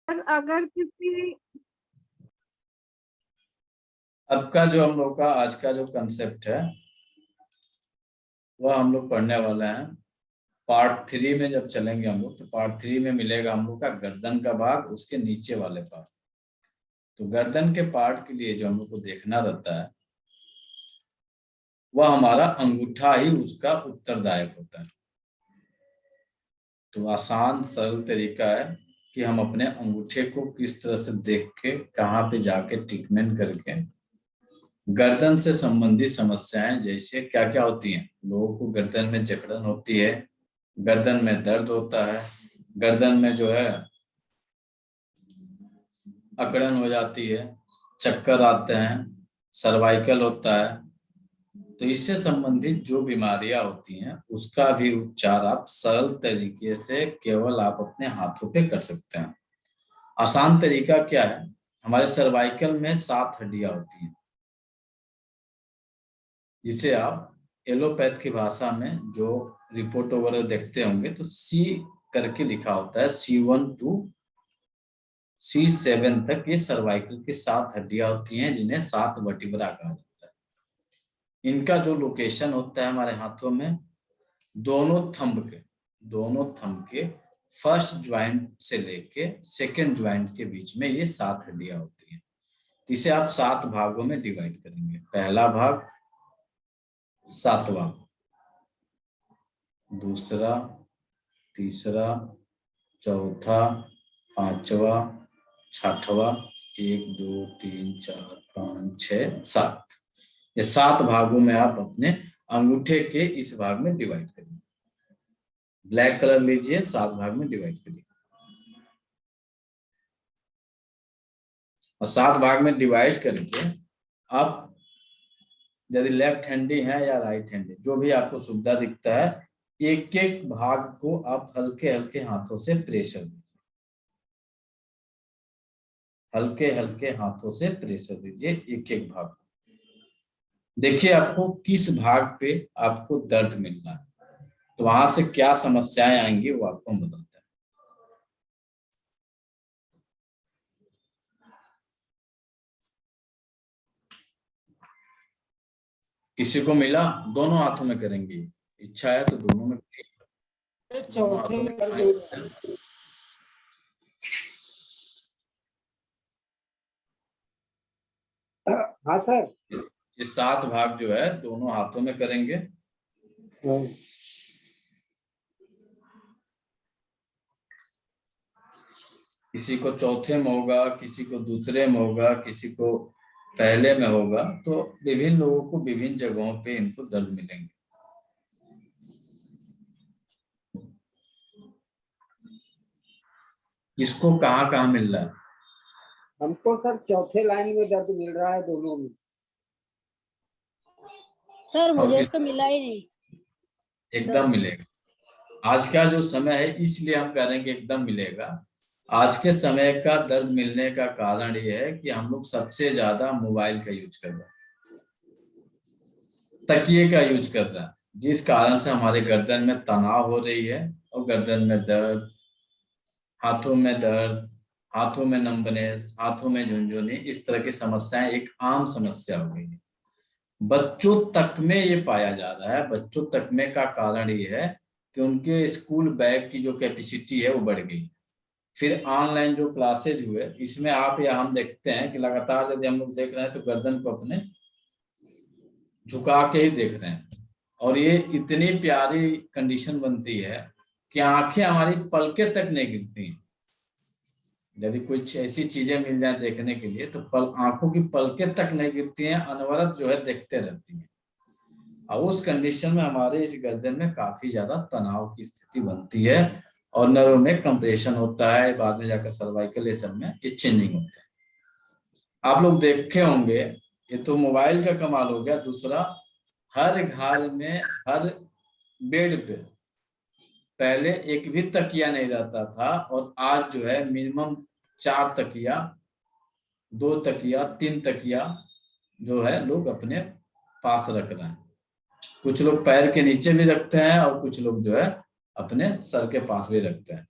अगर किसी अब का जो हम लोग का आज का जो कंसेप्ट है वह हम लोग पढ़ने वाले हैं। पार्ट 3 में जब चलेंगे हम लोग तो पार्ट 3 में मिलेगा हम लोग का गर्दन का भाग, उसके नीचे वाले पार्ट। तो गर्दन के पार्ट के लिए जो हम लोग को देखना रहता है वह हमारा अंगूठा ही उसका उत्तरदायक होता है। तो आसान सरल तरीका है कि हम अपने अंगूठे को किस तरह से देख के कहाँ पे जाके ट्रीटमेंट करके गर्दन से संबंधित समस्याएं जैसे क्या क्या होती हैं। लोगों को गर्दन में जकड़न होती है, गर्दन में दर्द होता है, गर्दन में जो है अकड़न हो जाती है, चक्कर आते हैं, सर्वाइकल होता है। तो इससे संबंधित जो बीमारियां होती हैं उसका भी उपचार आप सरल तरीके से केवल आप अपने हाथों पे कर सकते हैं। आसान तरीका क्या है, हमारे सर्वाइकल में 7 हड्डियां होती हैं जिसे आप एलोपैथ की भाषा में जो रिपोर्ट वगैरह देखते होंगे तो सी करके लिखा होता है, C1 to C7 तक ये सर्वाइकल की 7 हड्डियां होती हैं जिन्हें 7 वर्टिब्रा कहा जाता है। इनका जो लोकेशन होता है हमारे हाथों में दोनों थंब के फर्स्ट ज्वाइंट से लेके सेकेंड ज्वाइंट के बीच में ये 7 हड्डियां होती हैं। इसे आप 7 भागों में डिवाइड करेंगे। पहला भाग, सातवां, दूसरा, तीसरा, चौथा, पांचवा, छठवां, 1 2 3 4 5 6 7, ये 7 भागों में आप अपने अंगूठे के इस भाग में डिवाइड करिए। ब्लैक कलर लीजिए, 7 भाग में डिवाइड करिए और 7 भाग में डिवाइड करके आप यदि लेफ्ट हैंडी है या राइट हैंडी जो भी आपको सुविधा दिखता है, एक एक भाग को आप हल्के हल्के हाथों से प्रेशर दीजिए, हल्के हल्के हाथों से प्रेशर दीजिए एक एक भाग। देखिए आपको किस भाग पे आपको दर्द मिल रहा है, तो वहां से क्या समस्याएं आएंगी वो आपको हम बताते हैं। किसी को मिला, दोनों हाथों में करेंगे, इच्छा है तो दोनों में चौथे में कर दो। हाँ सर, ये 7 भाग जो है दोनों हाथों में करेंगे। किसी को चौथे में होगा, किसी को दूसरे में होगा, किसी को पहले में होगा, तो विभिन्न लोगों को विभिन्न जगहों पे इनको दर्द मिलेंगे। किसको कहाँ कहाँ मिल रहा है? हमको सर चौथे लाइन में दर्द मिल रहा है, दोनों में। सर मुझे तो मिला ही नहीं। एकदम मिलेगा। आज का जो समय है इसलिए हम कह रहे हैं कि एकदम मिलेगा। आज के समय का दर्द मिलने का कारण ये है कि हम लोग सबसे ज्यादा मोबाइल का यूज कर रहे हैं, तकिए का यूज कर रहे हैं, जिस कारण से हमारे गर्दन में तनाव हो रही है और गर्दन में दर्द, हाथों में दर्द, हाथों में नंबनेस, हाथों में झुनझुनी, इस तरह की समस्याएं एक आम समस्या हो गई है। बच्चों तक में ये पाया जा रहा है। बच्चों तक में का कारण ये है कि उनके स्कूल बैग की जो कैपेसिटी है वो बढ़ गई। फिर ऑनलाइन जो क्लासेज हुए इसमें आप या हम देखते हैं कि लगातार यदि हम लोग देख रहे हैं तो गर्दन को अपने झुका के ही देख रहे हैं और ये इतनी प्यारी कंडीशन बनती है कि आंखें हमारी पलके तक नहीं गिरती हैं। यदि कुछ ऐसी चीजें मिल जाए देखने के लिए तो आंखों की पलके तक नहीं गिरती हैं, अनवरत जो है देखते रहती हैं। और उस कंडीशन में हमारे इस गर्दन में काफी ज्यादा तनाव की स्थिति बनती है और नर्व में कंप्रेशन होता है, बाद में जाकर सर्वाइकल में इचिंग होता है। आप लोग देखे होंगे, ये तो मोबाइल का कमाल हो गया। दूसरा, हर घर में हर बेड पे पहले एक भी तकिया नहीं रहता था और आज जो है मिनिमम 4 तकिया, 2 तकिया, 3 तकिया जो है लोग अपने पास रख रहे हैं। कुछ लोग पैर के नीचे भी रखते हैं और कुछ लोग जो है अपने सर के पास भी रखते हैं।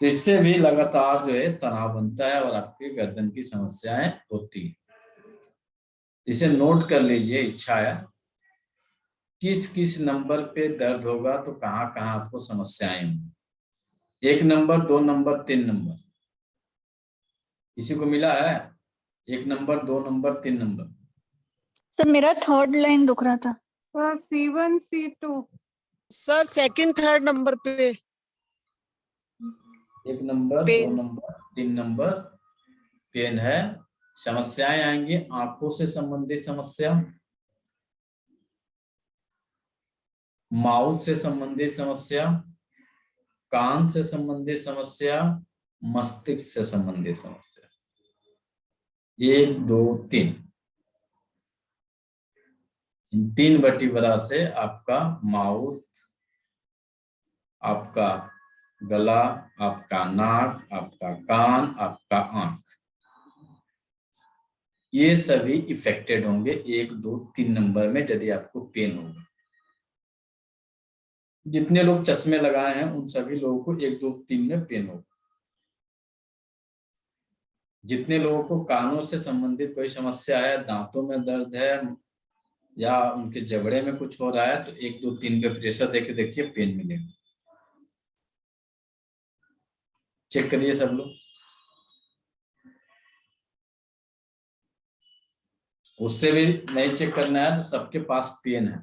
तो इससे भी लगातार जो है तनाव बनता है और आपकी गर्दन की समस्याएं होती है। इसे नोट कर लीजिए, इच्छा है किस किस नंबर पे दर्द होगा तो कहाँ कहाँ आपको समस्याएं होंगी। 1 नंबर, 2 नंबर, 3 नंबर, किसी को मिला है? 1 नंबर, 2 नंबर, 3 नंबर। सर मेरा थर्ड लाइन दुख रहा था। C1 C2 sir second third number पे 1 number, 2 pen. Number, 3 number pen है। समस्याएं आएंगी, आंखों से संबंधित समस्या, माउथ से संबंधित समस्या, कान से संबंधित समस्या, मस्तिष्क से संबंधित समस्या। 1, 2, 3, इन 3 वर्टिब्रा से आपका माउथ, आपका गला, आपका नाक, आपका कान, आपका आंख, ये सभी इफेक्टेड होंगे 1, 2, 3 नंबर में यदि आपको पेन होगा। जितने लोग चश्मे लगाए हैं उन सभी लोगों को 1, 2, 3 में पेन होगा। जितने लोगों को कानों से संबंधित कोई समस्या है, दांतों में दर्द है या उनके जबड़े में कुछ हो रहा है तो 1, 2, 3 पे प्रेशर देके देखिए, पेन मिलेगा। चेक करिए सब लोग। उससे भी नहीं चेक करना है तो सबके पास पेन है।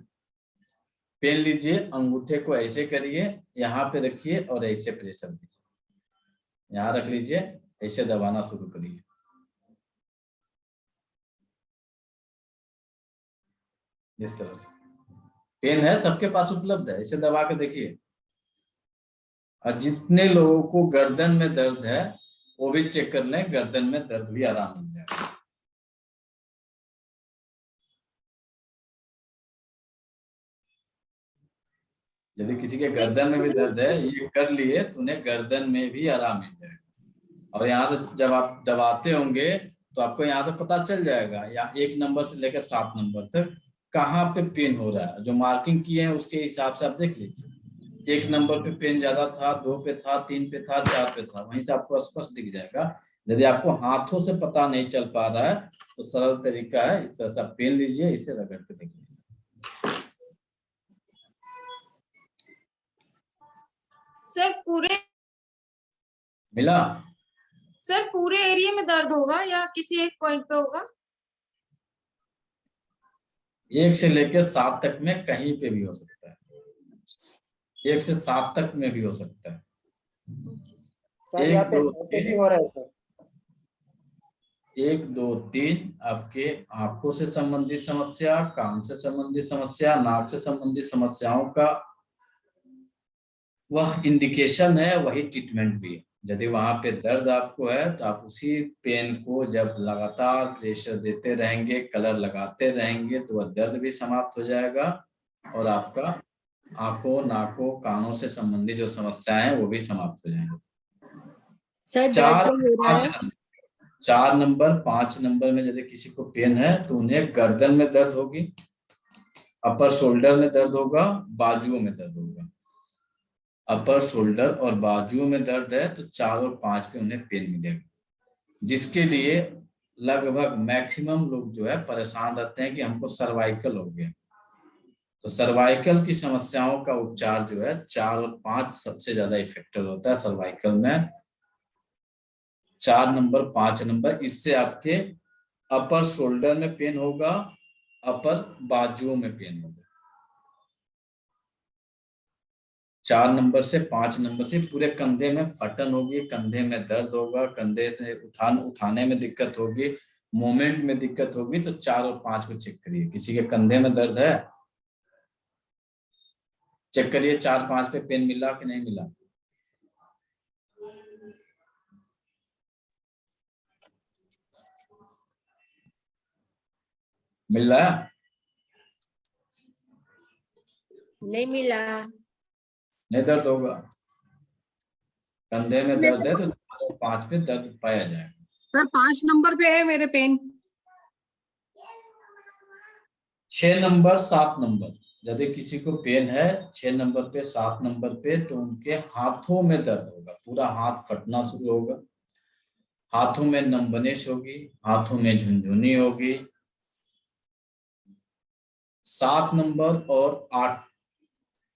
पेन लीजिए, अंगूठे को ऐसे करिए, यहाँ पे रखिए और ऐसे प्रेशर दीजिए, यहाँ रख लीजिए, ऐसे दबाना शुरू करिए। इस तरह से पेन है, सबके पास उपलब्ध है, ऐसे दबा के देखिए। और जितने लोगों को गर्दन में दर्द है वो भी चेक कर लें, गर्दन में दर्द भी आराम मिल जाएगा। यदि किसी के गर्दन में भी दर्द है, ये कर लिए तो उन्हें गर्दन में भी आराम मिल जाएगा। और यहाँ से जब आप दबाते होंगे तो आपको यहाँ से पता चल जाएगा, या 1 नंबर से लेकर 7 नंबर तक कहाँ पे पेन हो रहा है। जो मार्किंग किए हैं उसके हिसाब से आप देख लीजिए। 1 नंबर पे पेन ज्यादा था, 2 पे था, 3 पे था, 4 पे था, वहीं से आपको स्पष्ट दिख जाएगा। यदि आपको हाथों से पता नहीं चल पा रहा है तो सरल तरीका है, इस तरह से आप पेन लीजिए, इसे रगड़ के देखिए। सर पूरे मिला? सर पूरे एरिया में दर्द होगा या किसी एक पॉइंट पे होगा? 1 से लेकर 7 तक में कहीं पे भी हो सकता है। 1 से 7 तक में भी हो सकता है। सर 1, यहाँ पे 2, चौथे भी हो रहा है सर। 1, 2, 3 आपके आंखों से संबंधित समस्या, कान से संबंधित समस्या, नाक से संबंधित समस्याओं का वह इंडिकेशन है, वही ट्रीटमेंट भी है। यदि वहां पे दर्द आपको है तो आप उसी पेन को जब लगातार प्रेशर देते रहेंगे, कलर लगाते रहेंगे तो वह दर्द भी समाप्त हो जाएगा और आपका आंखों, नाकों, कानों से संबंधित जो समस्याएं हैं वो भी समाप्त हो जाएंगी। सर 4, जैसे हो रहा 5 है। नंबर, 4 नंबर, 5 नंबर में यदि किसी को पेन है तो उन्हें गर्दन में दर्द होगी, अपर शोल्डर में दर्द होगा, बाजुओं में दर्द होगा। अपर शोल्डर और बाजुओं में दर्द है तो 4 और 5 पे उन्हें पेन मिलेगा, जिसके लिए लगभग मैक्सिमम लोग जो है परेशान रहते हैं कि हमको सर्वाइकल हो गया। तो सर्वाइकल की समस्याओं का उपचार जो है 4 और 5 सबसे ज्यादा इफेक्टिव होता है सर्वाइकल में। 4 नंबर, 5 नंबर, इससे आपके अपर शोल्डर में पेन होगा, अपर बाजुओं में पेन होगा। 4 नंबर से 5 नंबर से पूरे कंधे में फटन होगी, कंधे में दर्द होगा, कंधे से उठाने में दिक्कत होगी, मूवमेंट में दिक्कत होगी। तो 4 और 5 को चेक करिए। किसी के कंधे में दर्द है, चेक करिए 4, 5 पे पेन मिला कि नहीं मिला। मिल रहा है? नहीं मिला। नहीं दर्द होगा, कंधे में दर्द है तो 4 और 5 पे दर्द पाया जाएगा। सर 5 नंबर पे है मेरे पेन। 6 नंबर, 7 नंबर, यदि किसी को पेन है 6 नंबर पे 7 नंबर पे, तो उनके हाथों में दर्द होगा, पूरा हाथ फटना शुरू होगा, हाथों में नंबनेश होगी, हाथों में झुनझुनी होगी। 7 नंबर और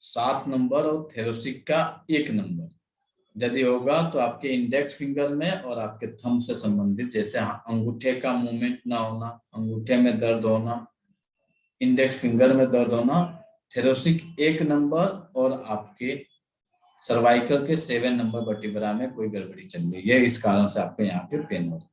7 नंबर और थेरोसिक का 1 नंबर यदि होगा तो आपके इंडेक्स फिंगर में और आपके थंब से संबंधित, जैसे अंगूठे का मूवमेंट ना होना, अंगूठे में दर्द होना, इंडेक्स फिंगर में दर्द होना, थेरोसिक 1 नंबर और आपके सर्वाइकल के 7 नंबर वर्टिब्रा में कोई गड़बड़ी चल रही है, इस कारण से आपको यहाँ पे पेन हो रहा है।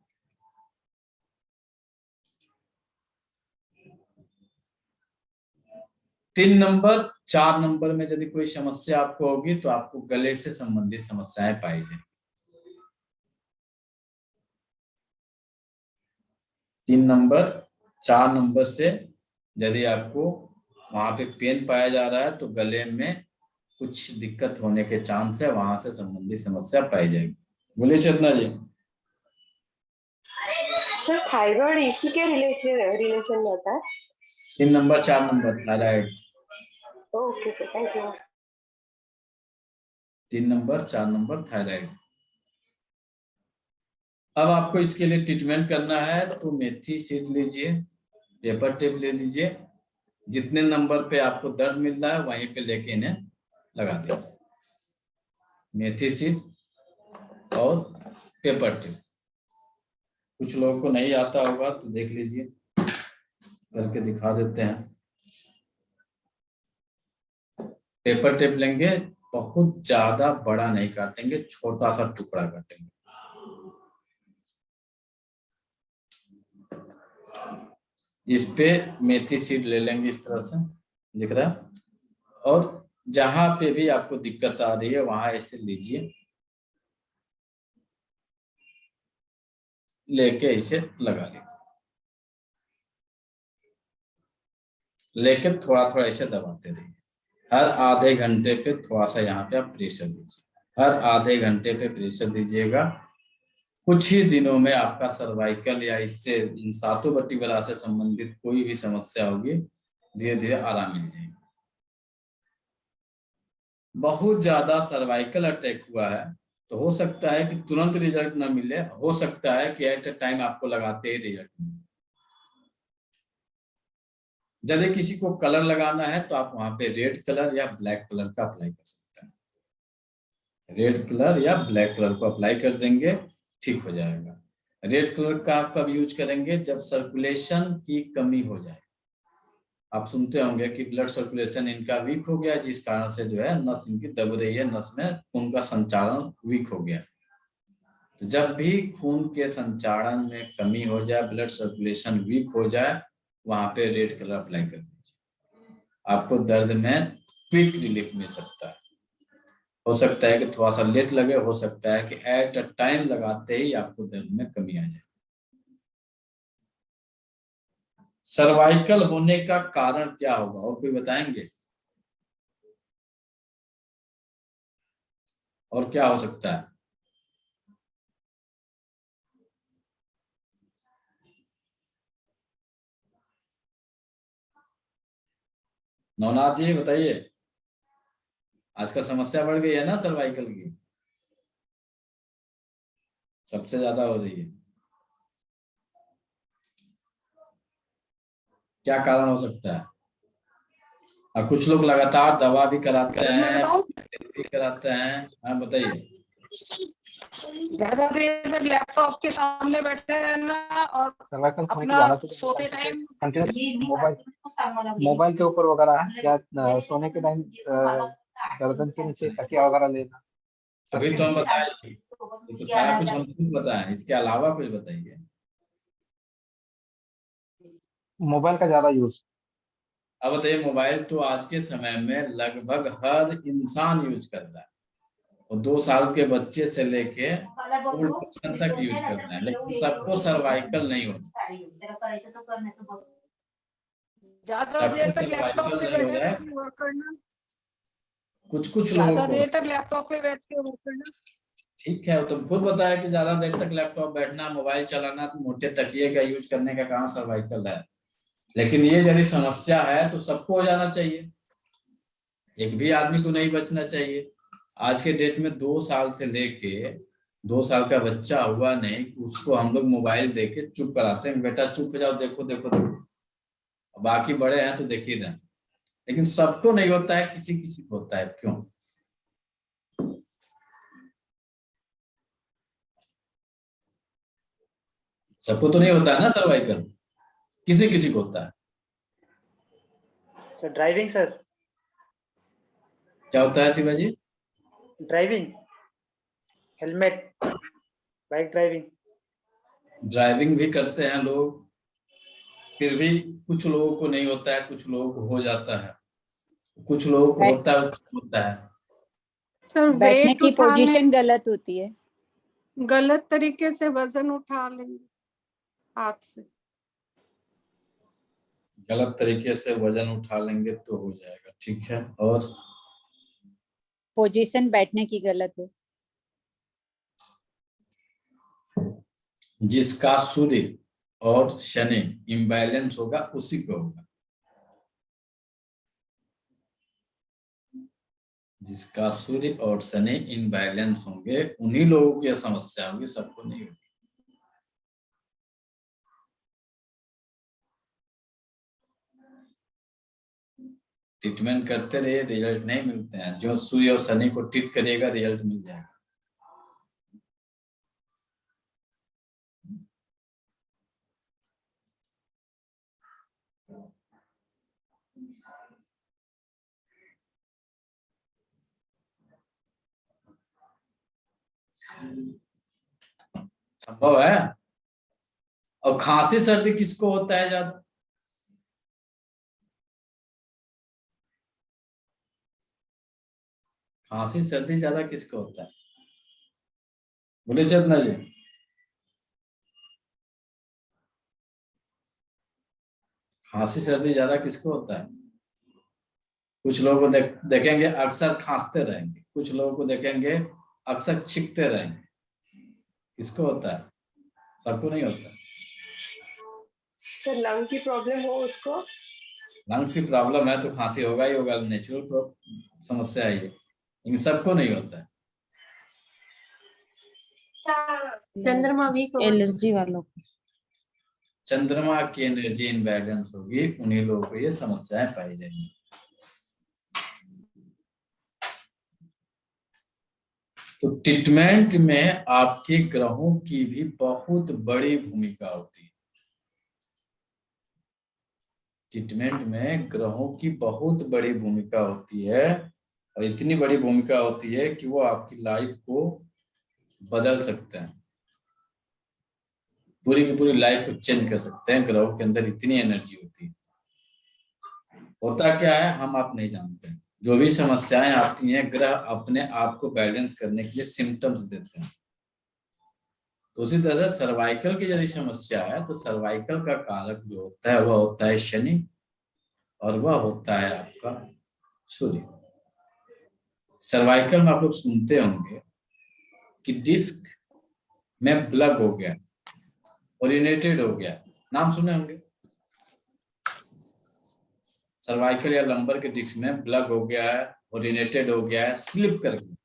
3 नंबर 4 नंबर में यदि कोई समस्या आपको होगी तो आपको गले से संबंधित समस्याएं पाई जाएंगी। 3 नंबर 4 नंबर से यदि आपको वहां पे पेन पाया जा रहा है तो गले में कुछ दिक्कत होने के चांस है, वहां से संबंधित समस्या पाई जाएगी। बोलिए चेतना जी। सर थायराइड इसी के रिलेशन में होता है? 3 number 4 number thyroid. Okay sir, thank you. 3 number 4 number thyroid. अब आपको इसके लिए ट्रीटमेंट करना है तो मेथी सीड लीजिए, पेपर टेप ले लीजिए, जितने नंबर पे आपको दर्द मिल रहा है वहीं पे लेके इन्हें लगा दीजिए, मेथी सीड और पेपर टेप। कुछ लोगों को नहीं आता होगा तो देख लीजिए, करके दिखा देते हैं। पेपर टेप लेंगे, बहुत ज्यादा बड़ा नहीं काटेंगे, छोटा सा टुकड़ा काटेंगे। इस पे मेथी सीड ले लेंगे, इस तरह से दिख रहा है, और जहां पे भी आपको दिक्कत आ रही है वहां ऐसे लीजिए, लेके इसे लगा लीजिए, लेके थोड़ा थोड़ा इसे दबाते रहिए। हर आधे घंटे पे थोड़ा सा यहाँ पे आप प्रेशर दीजिए, हर आधे घंटे पे प्रेशर दीजिएगा। कुछ ही दिनों में आपका सर्वाइकल या इससे इन 7 वर्टिब्रा से संबंधित कोई भी समस्या होगी धीरे धीरे आराम मिल जाएगी। बहुत ज्यादा सर्वाइकल अटैक हुआ है तो हो सकता है कि तुरंत रिजल्ट न मिले, हो सकता है कि एट अ टाइम आपको लगाते ही रिजल्ट मिले। यदि किसी को कलर लगाना है तो आप वहां पे रेड कलर या ब्लैक कलर का अप्लाई कर सकते हैं। रेड कलर या ब्लैक कलर को अप्लाई कर देंगे, ठीक हो जाएगा। रेड कलर का कब यूज करेंगे? जब सर्कुलेशन की कमी हो जाए। आप सुनते होंगे कि ब्लड सर्कुलेशन इनका वीक हो गया, जिस कारण से जो है नस इनकी दब रही है, नस में खून का संचारण वीक हो गया। तो जब भी खून के संचारण में कमी हो जाए, ब्लड सर्कुलेशन वीक हो जाए, वहां पे रेड कलर अप्लाई कर दीजिए, आपको दर्द में क्विक रिलीफ मिल सकता है। हो सकता है कि थोड़ा सा लेट लगे, हो सकता है कि एट अ टाइम लगाते ही आपको दर्द में कमी आ जाए। सर्वाइकल होने का कारण क्या होगा और कोई बताएंगे? और क्या हो सकता है? नवनाथ जी बताइए। आजकल समस्या बढ़ गई है ना सर्वाइकल की, सबसे ज्यादा हो रही है। क्या कारण हो सकता है? और कुछ लोग लगातार दवा भी कराते हैं, भी कराते हैं। हाँ बताइए। ज्यादा देर तक लैपटॉप के सामने बैठे रहना और अपना सोते टाइम मोबाइल के ऊपर वगैरह है क्या? सोने के टाइम गर्दन के नीचे तकिया वगैरह लेना। अभी तो हम बताएं, तो सारा कुछ हम खुद बताएं, इसके अलावा कुछ बताइए। मोबाइल का ज्यादा यूज। अब बताइए, मोबाइल तो आज के समय में लगभग हर इंसान यूज करता है, और 2 साल के बच्चे से लेके ओल्ड पर्सन तक यूज करता है, लेकिन सबको सर्वाइकल नहीं होता। ज्यादा देर तक लैपटॉप पे बैठे रह के वर्क करना, कुछ लोगों ज्यादा को। देर तक लैपटॉप पे बैठ के वर्क करना। ठीक है, तो खुद बताया कि ज्यादा देर तक लैपटॉप बैठना, मोबाइल चलाना, तो मोटे तकिए का यूज करने का कारण सर्वाइकल है। लेकिन ये यदि समस्या है तो सबको हो जाना चाहिए, एक भी आदमी को नहीं बचना चाहिए। आज के डेट में 2 साल से लेके 2 साल का बच्चा हुआ नहीं, उसको हम लोग मोबाइल देके चुप कराते हैं, बेटा चुप हो जाओ, देखो देखो देखो। बाकी बड़े हैं तो देख ही रहे हैं, लेकिन सबको नहीं होता है, किसी किसी को होता है। क्यों? सबको तो नहीं होता है ना सर्वाइकल, किसी किसी को होता है। सर ड्राइविंग सर, क्या होता है Shivaji? Driving, helmet, bike driving. Driving भी करते हैं लोग, फिर भी कुछ लोगों को नहीं होता है, कुछ लोगों को हो जाता है, कुछ लोगों को होता है। सर बैठने वेट की उठाने पोजीशन गलत होती है। गलत तरीके से वजन उठा लेंगे हाथ से। गलत तरीके से वजन उठा लेंगे तो हो जाएगा, ठीक है। और पोजीशन बैठने की गलत हो। जिसका सूर्य और शनि इम्बैलेंस होगा उसी को होगा। जिसका सूर्य और शनि इम्बैलेंस होंगे उन्हीं लोगों की समस्या होगी, सबको नहीं होगी। ट्रीटमेंट करते रहिए, रिजल्ट नहीं मिलते हैं। जो सूर्य और शनि को ट्रीट करिएगा रिजल्ट मिल जाएगा। संभव है। और खांसी सर्दी किसको होता है ज्यादा? खांसी सर्दी ज्यादा किसको होता है? बोले चेतना जी। खांसी सर्दी ज्यादा किसको होता है? कुछ लोगों को देखेंगे अक्सर खांसते रहेंगे, कुछ लोगों को देखेंगे अक्सर छींकते रहेंगे। किसको होता है? सबको नहीं होता। सर लंग की प्रॉब्लम हो उसको? लंग्स की प्रॉब्लम है तो खांसी होगा ही होगा, नेचुरल समस्या है ये, इन सबको नहीं होता है। चंद्रमा वीक होगा। एलर्जी वालों को। चंद्रमा की एनर्जी इनबैलेंस होगी, उन्हीं लोगों को ये समस्याएं पाई जाएंगी। तो ट्रीटमेंट में आपके ग्रहों की भी बहुत बड़ी भूमिका होती है। ट्रीटमेंट में ग्रहों की बहुत बड़ी भूमिका होती है, और इतनी बड़ी भूमिका होती है कि वो आपकी लाइफ को बदल सकते हैं, पूरी की पूरी लाइफ को चेंज कर सकते हैं। ग्रहों के अंदर इतनी एनर्जी होती है। होता क्या है हम आप नहीं जानते। जो भी समस्याएं आती हैं ग्रह अपने आप को बैलेंस करने के लिए सिम्टम्स देते हैं। तो उसी तरह से सर्वाइकल की यदि समस्या है तो सर्वाइकल का कारक जो होता है वह होता है शनि, और वह होता है आपका सूर्य। सर्वाइकल में आप लोग सुनते होंगे कि डिस्क में ब्लग हो गया, ओरिनेटेड हो गया, नाम सुने होंगे। सर्वाइकल या लंबर के डिस्क में ब्लग हो गया है, ओरिनेटेड हो गया है, स्लिप कर गया।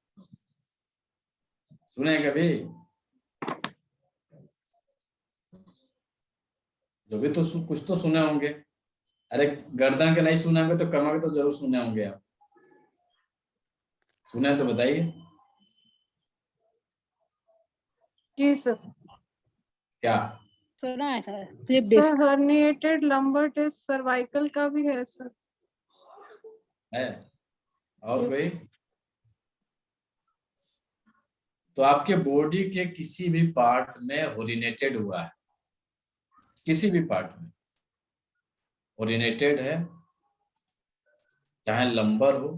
सुने कभी? जो भी तो कुछ तो सुने होंगे। अरे गर्दन के नहीं सुने होंगे तो कमर के तो जरूर सुने होंगे आप। सुने तो बताइए। जी सर। क्या सुना है sir? Sir herniated lumbar disc cervical का भी है सर। है? और कोई? तो आपके बॉडी के किसी भी पार्ट में ओरिनेटेड हुआ है, किसी भी पार्ट में ओरिनेटेड है, चाहे लंबर हो,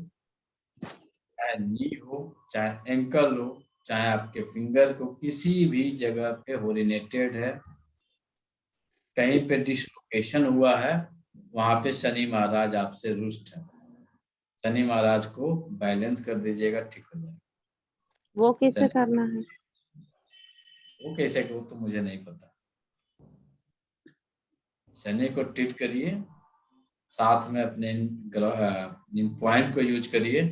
चाहे नी हो, चाहे एंकल हो, चाहे आपके फिंगर को, किसी भी जगह पे ओरिनेटेड है, कहीं पे डिसलोकेशन हुआ है, वहां पे शनि महाराज आपसे रुष्ट है। शनि महाराज को बैलेंस कर दीजिएगा, ठीक हो जाएगा। वो कैसे करना है? वो कैसे करो तो मुझे नहीं पता। शनि को ट्रीट करिए, साथ में अपने इन पॉइंट को यूज करिए,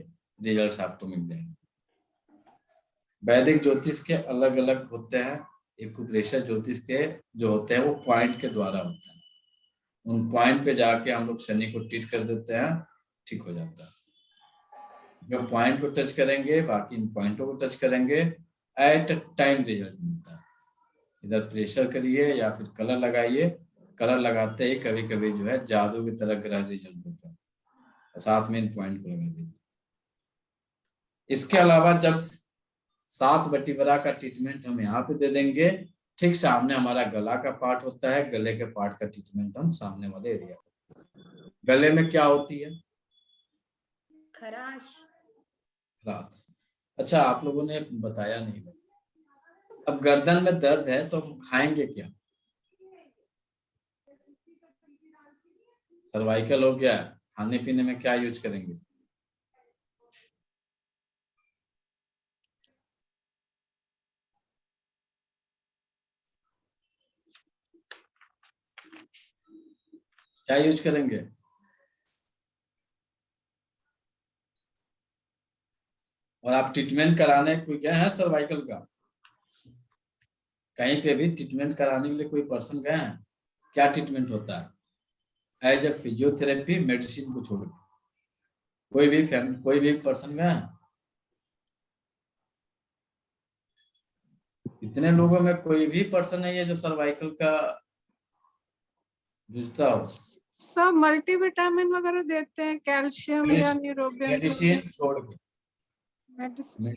रिजल्ट्स आपको मिल जाएंगे। वैदिक ज्योतिष के अलग अलग होते हैं, एक्यूप्रेशर ज्योतिष के जो होते हैं वो पॉइंट के द्वारा होते हैं। उन पॉइंट पे जाके हम लोग शनि को ट्रीट कर देते हैं, ठीक हो जाता है। जो पॉइंट को टच करेंगे, बाकी इन पॉइंटों को टच करेंगे, एट अ टाइम रिजल्ट मिलता है। इधर प्रेशर करिए या फिर कलर लगाइए, कलर लगाते ही कभी कभी जो है जादू की तरह ग्रह रिजल्ट देता है, और साथ में इन पॉइंट को लगा दीजिए। इसके अलावा जब 7 बटीबरा का ट्रीटमेंट हम यहाँ पे दे देंगे, ठीक सामने हमारा गला का पार्ट होता है, गले के पार्ट का ट्रीटमेंट हम सामने वाले एरिया पे। गले में क्या होती है? खराश। खराश। अच्छा, आप लोगों ने बताया नहीं। अब गर्दन में दर्द है तो हम खाएंगे क्या? सर्वाइकल हो गया, खाने पीने में क्या यूज करेंगे? क्या यूज करेंगे? और आप ट्रीटमेंट कराने कोई गए हैं सर्वाइकल का? कहीं पे भी ट्रीटमेंट कराने के लिए कोई पर्सन गए हैं? क्या ट्रीटमेंट होता है? एज ए फिजियोथेरेपी, मेडिसिन को छोड़ कोई भी पर्सन गए हैं? इतने लोगों में कोई भी पर्सन नहीं है जो सर्वाइकल का जूझता हो? सब मल्टीविटामिन वगैरह देते हैं, कैल्शियम या न्यूरोबियम। मेडिसिन छोड़ के।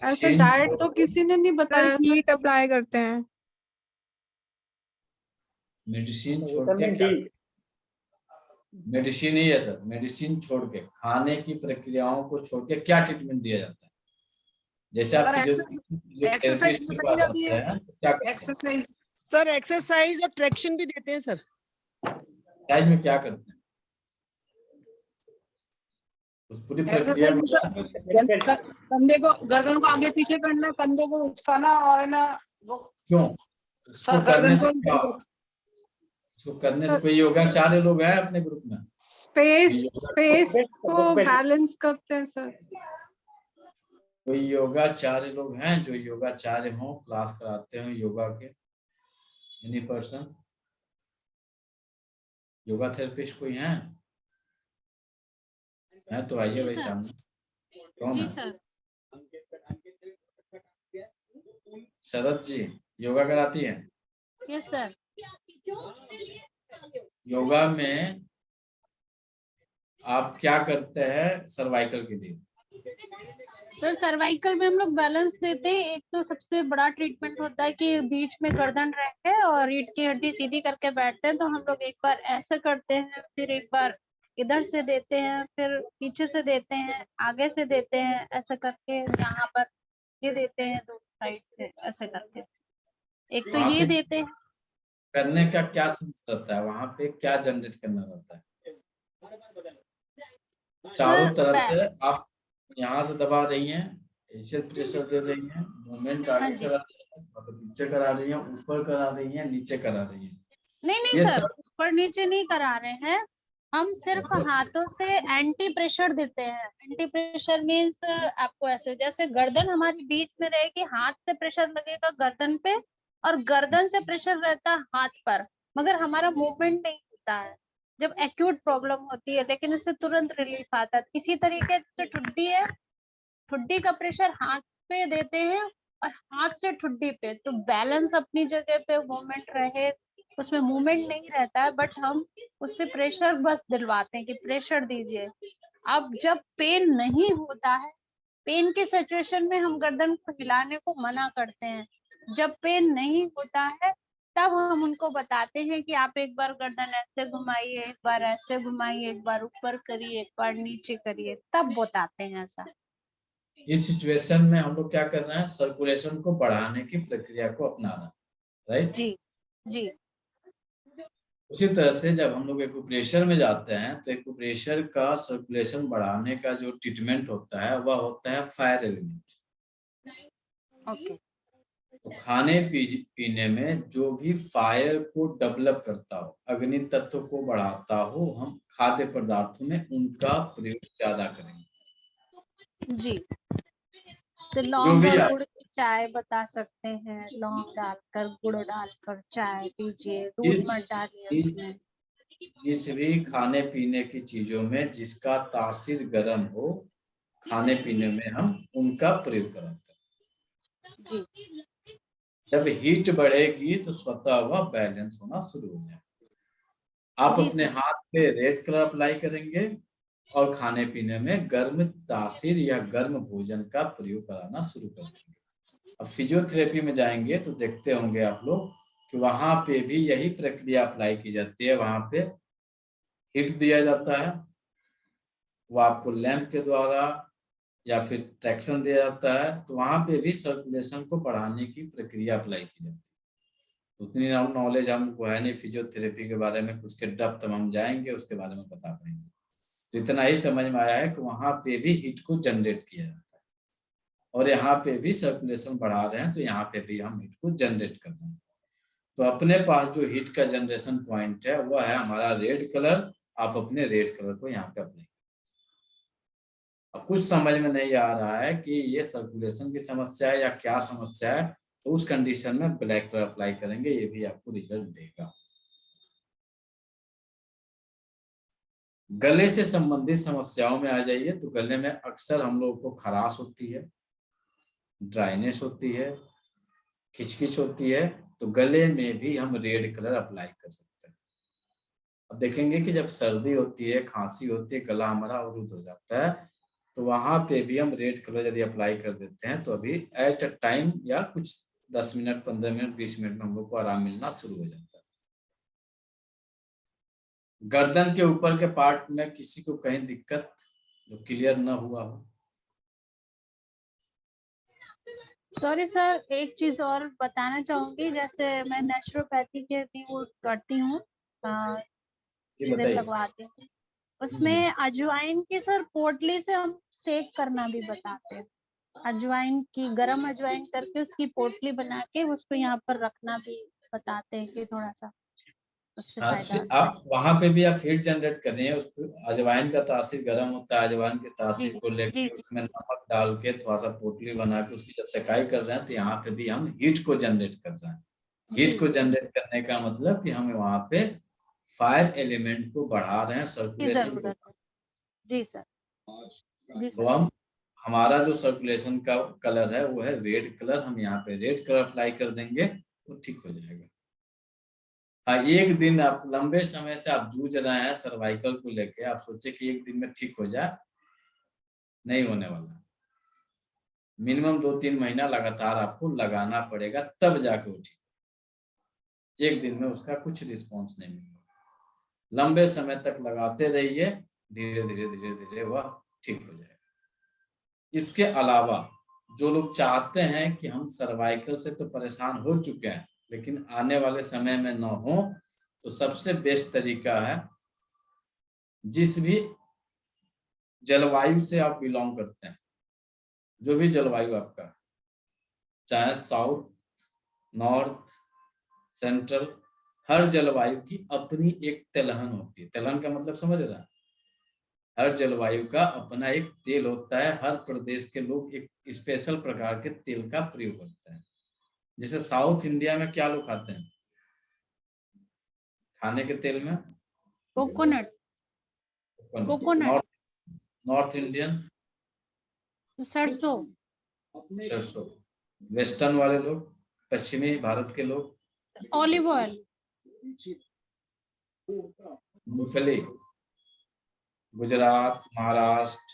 ऐसे डाइट तो किसी ने नहीं बताया। हीट अप्लाई करते हैं। मेडिसिन छोड़ के, मेडिसिन ही है सर, मेडिसिन छोड़ के, खाने की प्रक्रियाओं को छोड़ के क्या ट्रीटमेंट दिया जाता है? जैसे आप एक्सरसाइज सर एक्सरसाइज और ट्रैक्शन भी देते हैं सर। एक्सरसाइज में क्या करते हैं? उस पूरी प्रक्रिया में कंधे को, गर्दन को आगे पीछे करना, कंधों को उचकाना, और है ना वो क्यों? उसको करने से क्या? उसको करने से कोई योगाचार्य लोग हैं अपने ग्रुप में? स्पेस को बैलेंस करते हैं सर। कोई योगाचार्य लोग हैं जो योगाचार्य हो, क्लास कराते हो योगा के? Any person? योगा थेरेपिस्ट कोई हैं? है तो आइए भाई सामने। कौन है? शरद जी योगा कराती हैं? Yes sir. योगा में आप क्या करते हैं सर्वाइकल के लिए? सर सर्वाइकल में हम लोग बैलेंस देते हैं। एक तो सबसे बड़ा ट्रीटमेंट होता है कि बीच में गर्दन रख के और रीढ़ की हड्डी सीधी करके बैठते हैं, तो हम लोग एक बार ऐसे करते हैं, फिर एक बार इधर से देते हैं, फिर पीछे से देते हैं, आगे से देते हैं, ऐसे करके यहाँ पर ये देते हैं, दो साइड से ऐसे करके। एक तो ये देते हैं। करने का क्या सेंस रहता है वहां पे? क्या जनरेट करना रहता है? चारों तरफ से आप यहाँ से दबा रही हैं, ऐसे प्रेशर दे रही हैं, मूवमेंट आगे करा रही हैं, मतलब पीछे करा रही हैं, ऊपर करा रही हैं, नीचे करा रही हैं। नहीं सर, ऊपर नीचे नहीं करा रहे हैं, हम सिर्फ हाथों से एंटी प्रेशर देते हैं। एंटी प्रेशर मीन्स आपको ऐसे, जैसे गर्दन हमारी बीच में रहेगी, हाथ से प्रेशर लगेगा गर्दन पे और गर्दन से प्रेशर रहता है हाथ पर, मगर हमारा मूवमेंट नहीं होता है जब एक्यूट प्रॉब्लम होती है, लेकिन इससे तुरंत रिलीफ आता है। इसी तरीके से ठुड्डी है, ठुड्डी का प्रेशर हाथ पे देते हैं और हाथ से ठुड्डी पे, तो बैलेंस अपनी जगह पे, मूवमेंट रहे, उसमें मूवमेंट नहीं रहता है, बट हम उससे प्रेशर बस दिलवाते हैं कि प्रेशर दीजिए। अब जब पेन नहीं होता है, पेन की सिचुएशन में हम गर्दन को हिलाने को मना करते हैं। जब पेन नहीं होता है तब हम उनको बताते हैं कि आप एक बार गर्दन ऐसे घुमाइए, एक बार ऐसे घुमाइए, एक बार ऊपर करिए, एक बार नीचे करिए, तब बताते हैं ऐसा। इस सिचुएशन में हम लोग क्या कर रहे हैं? सर्कुलेशन को बढ़ाने की प्रक्रिया को अपना रहे हैं, राइट? जी जी। उसी तरह से जब हम लोग एक्यूप्रेशर में जाते हैं तो एक्यूप्रेशर का सर्कुलेशन बढ़ाने का जो ट्रीटमेंट होता है वह होता है फायर एलिमेंट। ओके। तो खाने पीने में जो भी फायर को डेवलप करता हो, अग्नि तत्व को बढ़ाता हो, हम खाद्य पदार्थों में उनका प्रयोग ज्यादा करेंगे। जी। से जो लौंग भी और गुड़ की चाय बता सकते हैं, लौंग डालकर गुड़ डालकर चाय पीजिए, दूध मत डालिए उसमें। जिस भी खाने पीने की चीजों में जिसका तासीर गर्म हो, खाने पीने में हम उनका प्रयोग करते हैं। जी। जब हीट बढ़ेगी तो स्वतः वह बैलेंस होना शुरू हो जाएगा। आप जी अपने सर। हाथ पे रेड कलर अप्लाई करेंगे और खाने पीने में गर्म तासीर या गर्म भोजन का प्रयोग कराना शुरू कर देंगे। अब फिजियोथेरेपी में जाएंगे तो देखते होंगे आप लोग कि वहां पे भी यही प्रक्रिया अप्लाई की जाती है। वहां पे हीट दिया जाता है, वो आपको लैंप के द्वारा या फिर ट्रैक्शन दिया जाता है, तो वहां पे भी सर्कुलेशन को बढ़ाने की प्रक्रिया अप्लाई की जाती है। उतनी नॉलेज हमको है नहीं फिजियोथेरेपी के बारे में, कुछ के डेप्थ हम जाएंगे उसके बारे में बता पाएंगे। तो इतना ही समझ में आया है कि वहां पे भी हीट को जनरेट किया जाता है और यहाँ पे भी सर्कुलेशन बढ़ा रहे हैं तो यहाँ पे भी हम हीट को जनरेट कर रहे हैं। तो अपने पास जो हीट का जनरेशन पॉइंट है वह है हमारा रेड कलर। आप अपने रेड कलर को यहाँ पे अप्लाई। अब कुछ समझ में नहीं आ रहा है कि ये सर्कुलेशन की समस्या है या क्या समस्या है, तो उस कंडीशन में ब्लैक कलर अप्लाई करेंगे, ये भी आपको रिजल्ट देगा। गले से संबंधित समस्याओं में आ जाइए तो गले में अक्सर हम लोगों को खराश होती है, ड्राइनेस होती है, खिचखिच होती है, तो गले में भी हम रेड कलर अप्लाई कर सकते हैं। अब देखेंगे कि जब सर्दी होती है, खांसी होती है, गला हमारा अवरुद्ध हो जाता है, तो वहां पे भी हम रेड कलर यदि अप्लाई कर देते हैं तो अभी एट अ टाइम या कुछ 10 मिनट, 15 मिनट, 20 मिनट में हम लोग को आराम मिलना शुरू हो जाता है। गर्दन के ऊपर के पार्ट में किसी को कहीं दिक्कत जो क्लियर न हुआ हो? सॉरी सर, एक चीज और बताना चाहूंगी, जैसे मैं नेचुरोपैथी के भी वो करती हूँ, शिविर लगवाती हूँ, उसमें अजवाइन की सर पोटली से हम सेक करना भी बताते हैं। अजवाइन की, गरम अजवाइन करके उसकी पोटली बना के उसको यहाँ पर रखना भी बताते हैं कि थोड़ा सा उससे फायदा। आप वहां पे भी आप हीट जनरेट कर रही हैं। उसको अजवाइन का तासीर गर्म होता है, अजवाइन के तासीर को लेकर उसमें नमक डाल के थोड़ा सा पोटली बना के उसकी जब सेकाई कर रहे हैं तो यहाँ पे भी हम हीट को जनरेट कर रहे हैं। हीट को जनरेट करने का मतलब कि हम वहाँ पे फायर एलिमेंट को बढ़ा रहे हैं, सर्कुलेशन को। जी सर। जी सर। तो हम हमारा जो सर्कुलेशन का कलर है वो है रेड कलर। हम यहाँ पे रेड कलर अप्लाई कर देंगे तो ठीक हो जाएगा। हाँ, एक दिन आप लंबे समय से आप जूझ रहे हैं सर्वाइकल को लेके, आप सोचे कि एक दिन में ठीक हो जाए, नहीं होने वाला। मिनिमम 2-3 महीना लगातार आपको लगाना पड़ेगा, तब जाके वो ठीक। एक दिन में उसका कुछ रिस्पॉन्स नहीं मिलेगा। लंबे समय तक लगाते रहिए, धीरे धीरे धीरे धीरे वह ठीक हो जाएगा। इसके अलावा जो लोग चाहते हैं कि हम सर्वाइकल से तो परेशान हो चुके हैं लेकिन आने वाले समय में न हो, तो सबसे बेस्ट तरीका है, जिस भी जलवायु से आप बिलोंग करते हैं, जो भी जलवायु आपका, चाहे साउथ, नॉर्थ, सेंट्रल, हर जलवायु की अपनी एक तिलहन होती है। तिलहन का मतलब समझ रहा है? हर जलवायु का अपना एक तेल होता है। हर प्रदेश के लोग एक स्पेशल प्रकार के तेल का प्रयोग करते हैं। जैसे साउथ इंडिया में क्या लोग खाते हैं खाने के तेल में? कोकोनट। नॉर्थ इंडियन सरसों। वेस्टर्न वाले लोग, पश्चिमी भारत के लोग ऑलिव ऑयल, मूंगफली। गुजरात, महाराष्ट्र,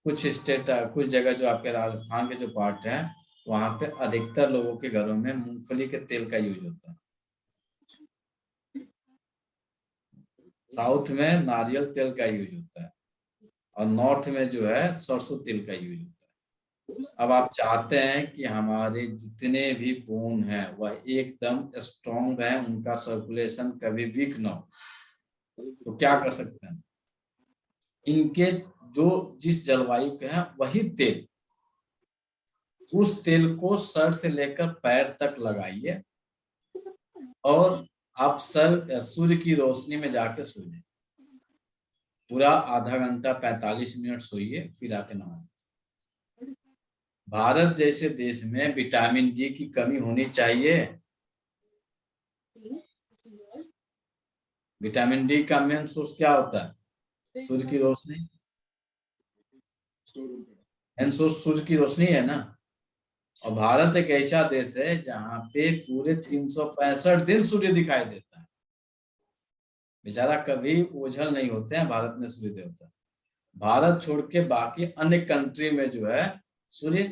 कुछ स्टेट, कुछ जगह जो आपके राजस्थान के जो पार्ट है वहां पे अधिकतर लोगों के घरों में मूंगफली के तेल का यूज होता है। साउथ में नारियल तेल का यूज होता है और नॉर्थ में जो है सरसों तेल का यूज होता है। अब आप चाहते हैं कि हमारे जितने भी बोन हैं वह एकदम स्ट्रॉन्ग रहे, उनका सर्कुलेशन कभी वीक ना हो, तो क्या कर सकते हैं? इनके जो जिस जलवायु के हैं वही तेल उस तेल को सर से लेकर पैर तक लगाइए और आप सूर्य की रोशनी में जाके सोइए। पूरा आधा घंटा 45 मिनट सोइए, फिर आके नहाइए। भारत जैसे देश में विटामिन डी की कमी होनी चाहिए? विटामिन डी का मेन सोर्स क्या होता है? सूर्य की रोशनी। मेन सोर्स सूर्य की रोशनी है ना। और भारत एक ऐसा देश है जहाँ पे पूरे 365 दिन सूर्य दिखाई देता है। बेचारा कभी ओझल नहीं होते हैं भारत में सूर्य देवता। भारत छोड़ के बाकी अन्य कंट्री में जो है सूर्य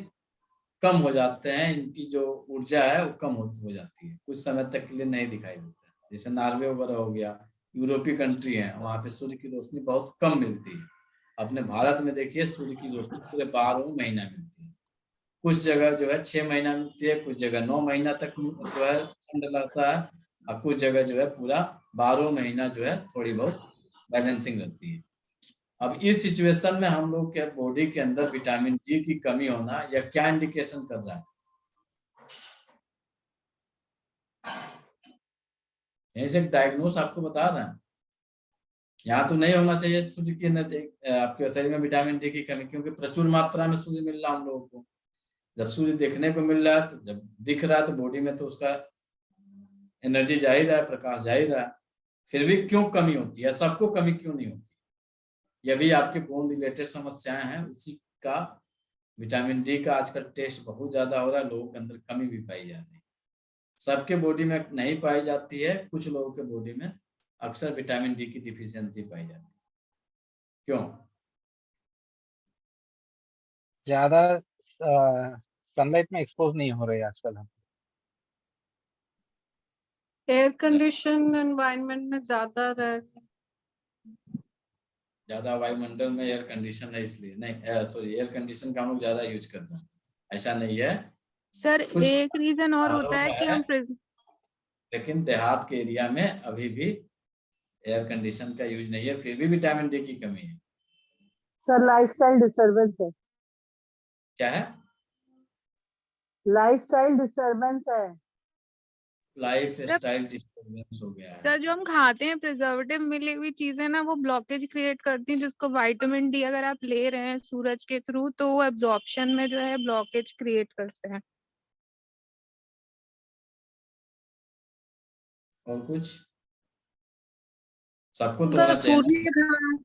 कम हो जाते हैं, इनकी जो ऊर्जा है वो कम हो जाती है, कुछ समय तक के लिए नहीं दिखाई देता है। जैसे नॉर्वे वगैरह हो गया, यूरोपीय कंट्री है, वहां पे सूर्य की रोशनी बहुत कम मिलती है। अपने भारत में देखिए सूर्य की रोशनी पूरे 12 महीना मिलती है। कुछ जगह जो है 6 महीना मिलती है, कुछ जगह 9 महीना तक जो है ठंड रहता है, और कुछ जगह जो है पूरा 12 महीना जो है थोड़ी बहुत बैलेंसिंग रहती है। अब इस सिचुएशन में हम लोग के बॉडी के अंदर विटामिन डी की कमी होना या क्या इंडिकेशन कर रहा है? यहीं से डायग्नोस आपको बता रहा है। यहाँ तो नहीं होना चाहिए सूर्य की आपके शरीर में विटामिन डी की कमी, क्योंकि प्रचुर मात्रा में सूर्य मिल रहा है हम लोगों को। जब सूर्य देखने को मिल रहा है, तो जब दिख रहा है तो बॉडी में तो उसका एनर्जी जा ही रहा है, प्रकाश जा ही रहा है। फिर भी क्यों कमी होती है? सबको कमी क्यों नहीं होती? यह भी आपके बोन रिलेटेड समस्याएं हैं, उसी का विटामिन डी का आजकल टेस्ट बहुत ज्यादा हो रहा है, लोगों के अंदर कमी भी पाई जा रही है। सबके बॉडी में नहीं पाई जाती है, कुछ लोगों के बॉडी में अक्सर विटामिन डी की डिफिशियंसी पाई जाती है। क्यों? ज्यादा सनलाइट में एक्सपोज नहीं हो रहे आजकल हम। एयर कंडीशन एनवायरनमेंट में ज्यादा ज्यादा वायुमंडल में एयर कंडीशन है इसलिए नहीं, सॉरी, एयर कंडीशन का हम लोग ज्यादा यूज करते हैं, ऐसा नहीं है सर। एक रीजन और होता है कि हम लेकिन देहात के एरिया में अभी भी एयर कंडीशन का यूज नहीं है, फिर भी विटामिन डी की कमी है। सर लाइफस्टाइल डिस्टरबेंस है। क्या है? लाइफस्टाइल डिस्टरबेंस है। लाइफ स्टाइल डिस्टरबेंस हो गया है। सर जो हम खाते हैं प्रिजर्वेटिव मिली हुई चीजें ना, वो ब्लॉकेज क्रिएट करती हैं, जिसको विटामिन डी अगर आप ले रहे हैं सूरज के थ्रू तो वो एब्जॉर्प्शन में जो है ब्लॉकेज क्रिएट करते हैं। और कुछ? सबको तो होना चाहिए।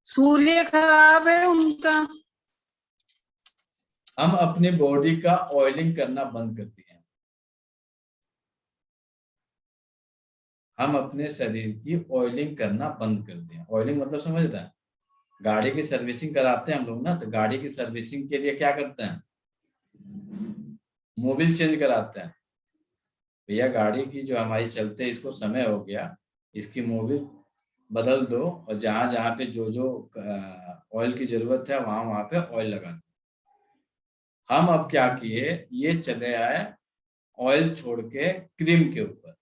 सूर्य खराब है उनका। हम अपनी बॉडी का ऑयलिंग करना बंद कर दिए हैं। हम अपने शरीर की ऑयलिंग करना बंद कर दिए। ऑयलिंग मतलब समझ रहे हैं? गाड़ी की सर्विसिंग कराते हैं हम लोग ना, तो गाड़ी की सर्विसिंग के लिए क्या करते हैं? मोबिल चेंज कराते हैं। भैया गाड़ी की जो हमारी चलते इसको समय हो गया, इसकी मोबिल बदल दो, और जहां जहां पे जो जो ऑयल की जरूरत है वहां वहां पे ऑयल लगा दो। हम अब क्या किए, ये चले आए ऑयल छोड़ के क्रीम के ऊपर।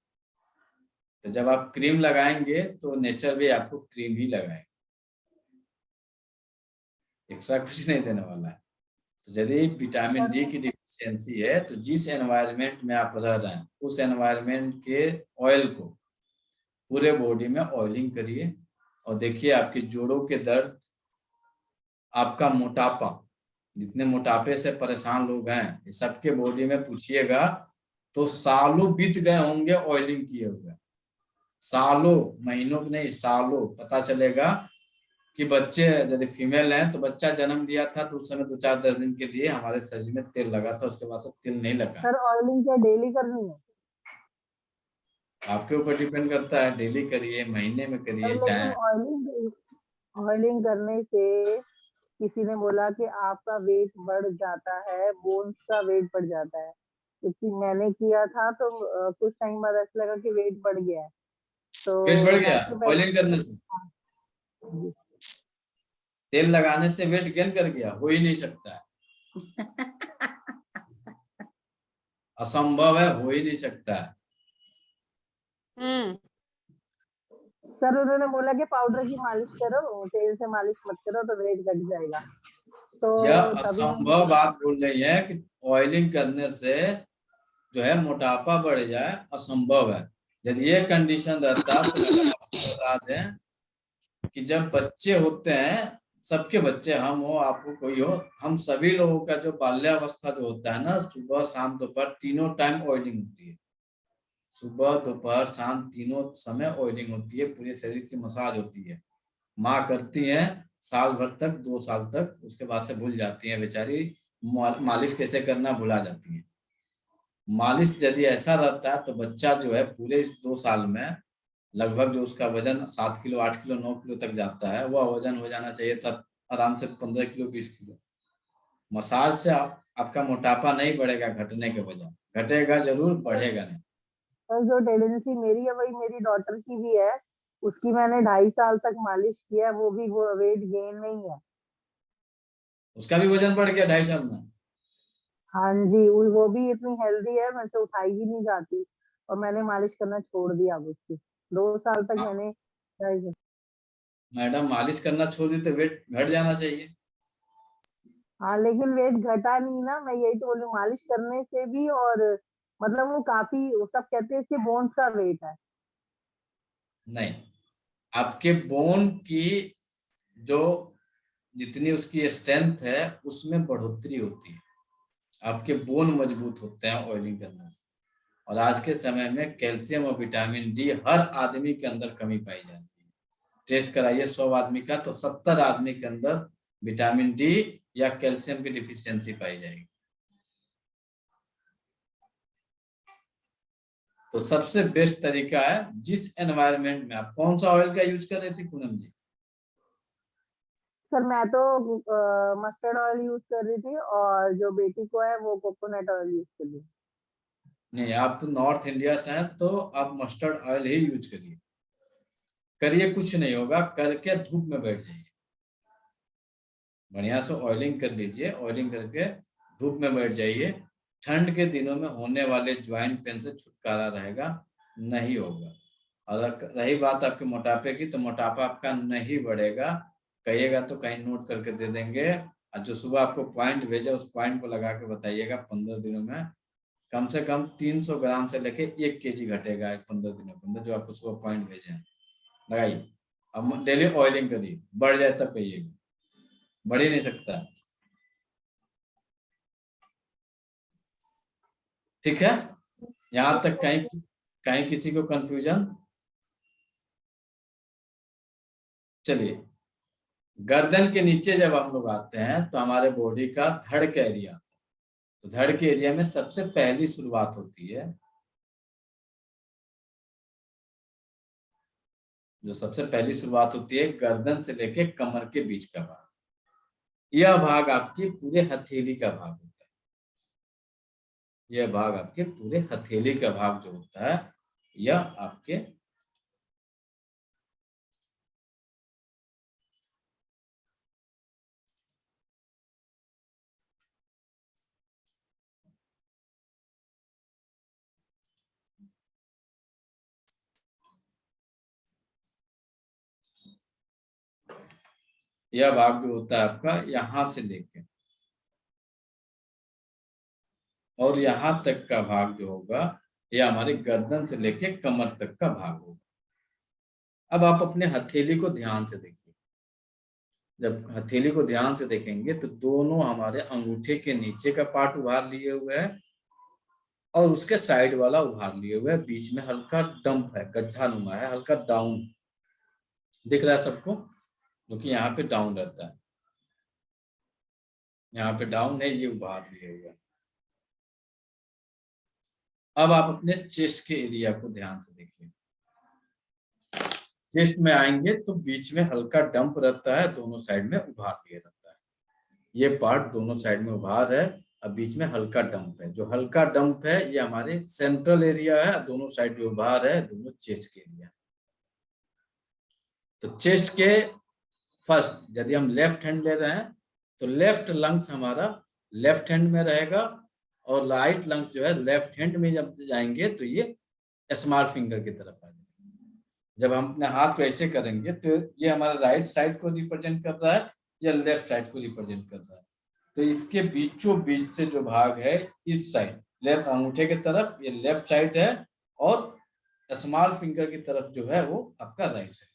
तो जब आप क्रीम लगाएंगे तो नेचर भी आपको क्रीम ही लगाएगा, एक्स्ट्रा कुछ नहीं देने वाला है। तो यदि विटामिन डी की डिफिशियंसी है तो जिस एनवायरनमेंट में आप रह रहे हैं उस एनवायरनमेंट के ऑयल को पूरे बॉडी में ऑयलिंग करिए, और देखिए आपके जोड़ों के दर्द, आपका मोटापा, जितने मोटापे से परेशान लोग हैं ये सबके बॉडी में पूछिएगा तो सालों बीत गए होंगे ऑयलिंग किए हुए। सालों, महीनों की नहीं, सालों। पता चलेगा कि बच्चे यदि फीमेल हैं तो बच्चा जन्म लिया था तो उस समय 2-4-10 दिन के लिए हमारे शरीर में तेल लगा था, उसके बाद से तेल नहीं लगा। सर ऑयलिंग क्या डेली करनी है? आपके ऊपर डिपेंड करता है, डेली करिए, महीने में करिए, चाहे। ऑयलिंग करने से किसी ने बोला कि आपका वेट बढ़ जाता है, बोन्स का वेट बढ़ जाता है। क्योंकि मैंने किया था तो कुछ टाइम बाद ऐसा लगा कि वेट बढ़ गया है। तो वेट बढ़ गया ऑयलिंग करने से? तेल लगाने से वेट गेन कर गया? हो ही नहीं सकता है, असंभव है, हो ही नहीं सकता है। सर उन्होंने बोला कि पाउडर की मालिश करो, तेल से मालिश मत करो तो वेट घट जाएगा। तो यह तभी असंभव बात बोल रही है कि ऑयलिंग करने से जो है मोटापा बढ़ जाए, असंभव है। यदि ये कंडीशन रहता तो मैडम आपको बता दें कि जब बच्चे होते हैं, सबके बच्चे, हम हो, आप हो, कोई हो, हम सभी लोगों का जो बाल्यावस्था जो होता है ना, सुबह शाम दोपहर तीनों टाइम ऑयलिंग होती है। सुबह दोपहर शाम तीनों समय ऑयलिंग होती है, पूरे शरीर की मसाज होती है। माँ करती हैं साल भर तक, 2 साल तक, उसके बाद से भूल जाती हैं बेचारी, मालिश कैसे करना भुला जाती हैं। मालिश यदि ऐसा रहता है तो बच्चा जो है पूरे इस 2 साल में लगभग जो उसका वजन 7 किलो 8 किलो 9 किलो तक जाता है, वह वजन हो जाना चाहिए था आराम से 15 किलो 20 किलो। मसाज से आपका मोटापा नहीं बढ़ेगा घटने के बजाय, घटेगा जरूर, बढ़ेगा नहीं। और जो टेंडेंसी मेरी है वही मेरी डॉटर की भी है, उसकी मैंने 2.5 साल तक मालिश किया है, वो भी वो वेट गेन नहीं है। उसका भी वजन बढ़ गया 2.5 साल में? हाँ जी, वो भी इतनी हेल्दी है, मेरे से उठाई भी नहीं जाती, और मैंने मालिश करना छोड़ दिया अब उसकी। 2 साल तक मैंने ट्राई किया। मैडम मालिश करना छोड़ दी तो वेट घट जाना चाहिए। हाँ, लेकिन वेट घटा नहीं ना, मैं यही तो बोल रही हूँ, मालिश करने से भी, और मतलब वो काफी, वो सब कहते हैं इसके बोन्स का वेट है। नहीं, आपके बोन की जो जितनी उसकी स्ट्रेंथ है उसमें बढ़ोतरी होती है, आपके बोन मजबूत होते हैं ऑयलिंग करने से। और आज के समय में कैल्शियम और विटामिन डी हर आदमी के अंदर कमी पाई जाती है। टेस्ट कराइए 100 आदमी का तो 70 आदमी के अंदर विटामिन डी या कैल्शियम की डिफिशियंसी पाई जाएगी। तो सबसे बेस्ट तरीका है, जिस एनवायरनमेंट में आप, कौन सा ऑयल का यूज कर रही थी पूनम जी? सर मैं तो मस्टर्ड ऑयल यूज कर रही थी, और जो बेटी को है वो कोकोनट ऑयल यूज कर रही। नहीं, आप नॉर्थ इंडिया से हैं तो आप मस्टर्ड ऑयल ही यूज करिए। करिए, कुछ नहीं होगा, करके धूप में बैठ जाइए, बढ़िया से ऑयलिंग कर लीजिए, ऑयलिंग करके धूप में बैठ जाइए। ठंड के दिनों में होने वाले ज्वाइंट पेन से छुटकारा रहेगा, नहीं होगा। और रही बात आपके मोटापे की, तो मोटापा आपका नहीं बढ़ेगा। कहिएगा तो कहीं नोट करके दे देंगे, और जो सुबह आपको पॉइंट भेजा उस पॉइंट को लगा के बताइएगा 15 दिनों में कम से कम 300 ग्राम से लेके 1 केजी घटेगा 15 दिनों के अंदर, जो आपको सुबह पॉइंट भेजे हैं लगाइए। अब डेली ऑयलिंग करिए, बढ़ जाए तब कहिएगा, बढ़ ही नहीं सकता। ठीक है, यहां तक कहीं किसी को कंफ्यूजन? चलिए, गर्दन के नीचे जब हम लोग आते हैं तो हमारे बॉडी का धड़ का एरिया, तो धड़ के एरिया में सबसे पहली शुरुआत होती है, जो सबसे पहली शुरुआत होती है गर्दन से लेके कमर के बीच का भाग। यह भाग आपकी पूरे हथेली का भाग होता है। यह भाग आपके पूरे हथेली का भाग जो होता है, यह आपके यह भाग जो होता है आपका यहां से लेके और यहाँ तक का भाग जो होगा, यह हमारे गर्दन से लेके कमर तक का भाग होगा। अब आप अपने हथेली को ध्यान से देखिए। जब हथेली को ध्यान से देखेंगे तो दोनों हमारे अंगूठे के नीचे का पार्ट उभार लिए हुए है और उसके साइड वाला उभार लिए हुए है। बीच में हल्का डंप है, गड्ढा नुमा है, हल्का डाउन दिख रहा है सबको, जो कि यहाँ पे डाउन रहता है। यहाँ पे डाउन है, ये उभार लिए हुए है। अब आप अपने चेस्ट के एरिया को ध्यान से देखिए। चेस्ट में आएंगे तो बीच में हल्का डंप रहता है, दोनों साइड में उभार लिया रहता है। ये पार्ट दोनों साइड में उभार है और बीच में हल्का डंप है। जो हल्का डंप है ये हमारे सेंट्रल एरिया है, दोनों साइड जो उभार है दोनों चेस्ट के एरिया। तो चेस्ट के फर्स्ट यदि हम लेफ्ट हैंड ले रहे हैं तो लेफ्ट लंग्स हमारा लेफ्ट हैंड में रहेगा और राइट लंग्स जो है लेफ्ट हैंड में जब जाएंगे तो ये स्मॉल फिंगर की तरफ आ जाएंगे। जब हम अपने हाथ को ऐसे करेंगे तो ये हमारा राइट साइड को रिप्रेजेंट कर रहा है या लेफ्ट साइड को रिप्रेजेंट कर रहा है। तो इसके बीचों बीच से जो भाग है इस साइड लेफ्ट अंगूठे की तरफ ये लेफ्ट साइड है और स्मॉल फिंगर की तरफ जो है वो आपका राइट साइड।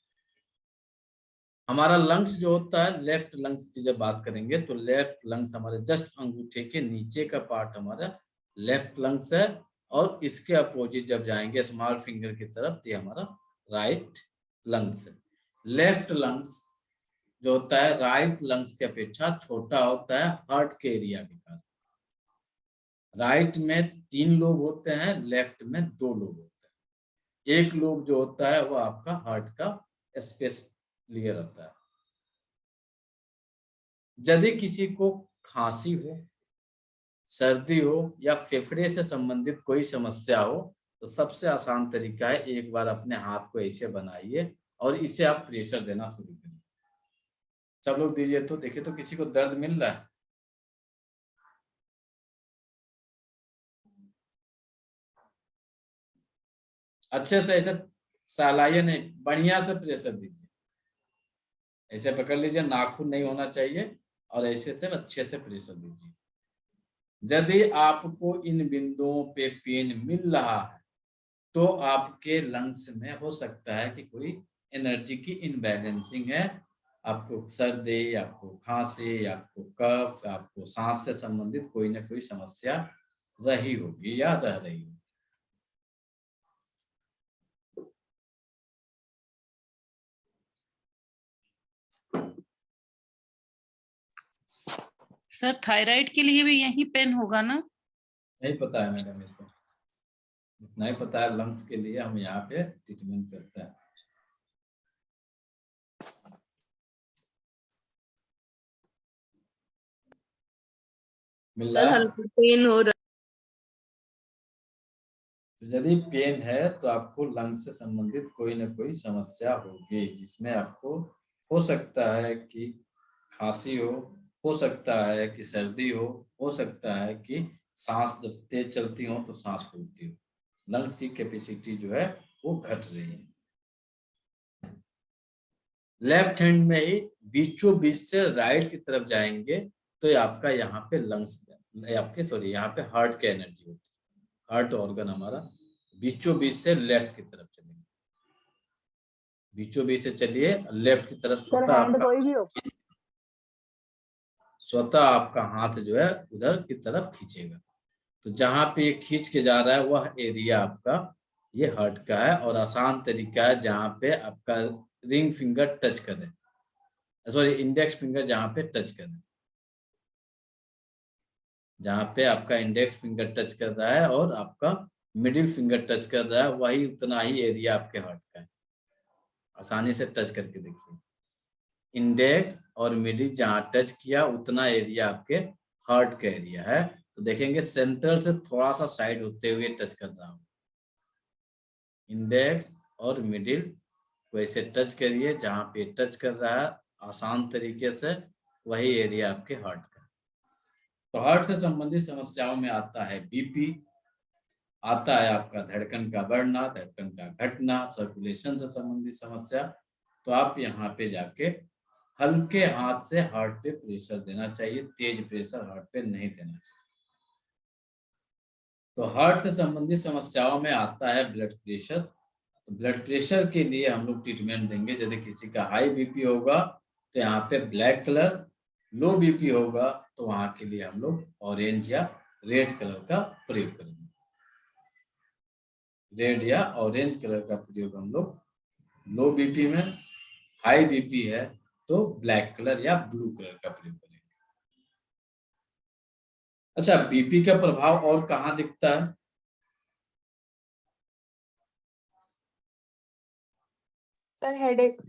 हमारा लंग्स जो होता है लेफ्ट लंग्स की जब बात करेंगे तो लेफ्ट लंग्स हमारे जस्ट अंगूठे के नीचे का पार्ट हमारा लेफ्ट लंग्स है और इसके अपोजिट जब जाएंगे स्मॉल फिंगर की तरफ ये हमारा राइट लंग्स है। लेफ्ट लंग्स जो होता है राइट लंग्स की अपेक्षा छोटा होता है हार्ट के एरिया के कारण। राइट में 3 लोब होते हैं, लेफ्ट में 2 लोब होते हैं। एक लोब जो होता है वो आपका हार्ट का स्पेस लिए रहता है। यदि किसी को खांसी हो, सर्दी हो या फेफड़े से संबंधित कोई समस्या हो तो सबसे आसान तरीका है एक बार अपने हाथ को ऐसे बनाइए और इसे आप प्रेशर देना शुरू करिए। सब लोग दीजिए तो देखिए तो किसी को दर्द मिल रहा है? अच्छे से ऐसे सहलाइए नहीं, बढ़िया से प्रेशर दीजिए। ऐसे पकड़ लीजिए, नाखून नहीं होना चाहिए और ऐसे से अच्छे से प्रेशर दीजिए। यदि आपको इन बिंदुओं पे पेन मिल रहा है तो आपके लंग्स में हो सकता है कि कोई एनर्जी की इनबैलेंसिंग है। आपको सर्दी, आपको खांसी, आपको कफ, आपको सांस से संबंधित कोई ना कोई समस्या रही होगी या रह रही होगी। सर थायराइड के लिए भी यही पेन होगा ना? नहीं पता है मैडम, मेरे को इतना ही पता है। लंग्स के लिए हम यहाँ पे ट्रीटमेंट करते हैं। मिल रहा है? पेन हो रहा तो यदि पेन है तो आपको लंग्स से संबंधित कोई ना कोई समस्या होगी जिसमें आपको हो सकता है कि खांसी हो सकता है कि सर्दी हो सकता है कि सांस जब तेज चलती हो तो सांस फूलती हो। लंग्स की कैपेसिटी जो है वो घट रही है। लेफ्ट हैंड में ही बीचों बीच से राइट की तरफ जाएंगे तो ये आपका यहाँ पे लंग्स आपके यहाँ पे हार्ट की एनर्जी होती है। हार्ट ऑर्गन हमारा बीचों बीच से लेफ्ट की तरफ चलेंगे, बीचों बीच से चलिए लेफ्ट की तरफ। स्वतः आपका हाथ जो है उधर की तरफ खींचेगा। तो जहां पे ये खींच के जा रहा है वह एरिया आपका ये हार्ट का है और आसान तरीका है जहां पे आपका रिंग फिंगर टच करे, सॉरी इंडेक्स फिंगर जहां पे टच करे, जहां पे आपका इंडेक्स फिंगर टच कर रहा है और आपका मिडिल फिंगर टच कर रहा है वही उतना ही एरिया आपके हार्ट का है। आसानी से टच करके देखिए, इंडेक्स और मिडिल जहां टच किया उतना एरिया आपके हार्ट का एरिया है। तो देखेंगे सेंट्रल से थोड़ा सा साइड होते हुए टच कर रहा हूं। इंडेक्स और मिडिल को ऐसे टच करिए, जहां पे टच कर रहा है आसान तरीके से वही एरिया आपके हार्ट का। तो हार्ट से संबंधित समस्याओं में आता है बीपी, आता है आपका धड़कन का बढ़ना, धड़कन का घटना, सर्कुलेशन से संबंधित समस्या। तो आप यहाँ पे जाके हल्के हाथ से हार्ट पे प्रेशर देना चाहिए, तेज प्रेशर हार्ट पे नहीं देना चाहिए। तो हार्ट से संबंधित समस्याओं में आता है ब्लड प्रेशर। तो ब्लड प्रेशर के लिए हम लोग ट्रीटमेंट देंगे। यदि किसी का हाई बीपी होगा तो यहाँ पे ब्लैक कलर, लो बीपी होगा तो वहां के लिए हम लोग ऑरेंज या रेड कलर का प्रयोग करेंगे। रेड या ऑरेंज कलर का प्रयोग हम लोग लो बीपी में, हाई बीपी है तो ब्लैक कलर या ब्लू कलर का प्रयोग करेंगे। अच्छा, बीपी का प्रभाव और कहाँ दिखता है? Sir headache.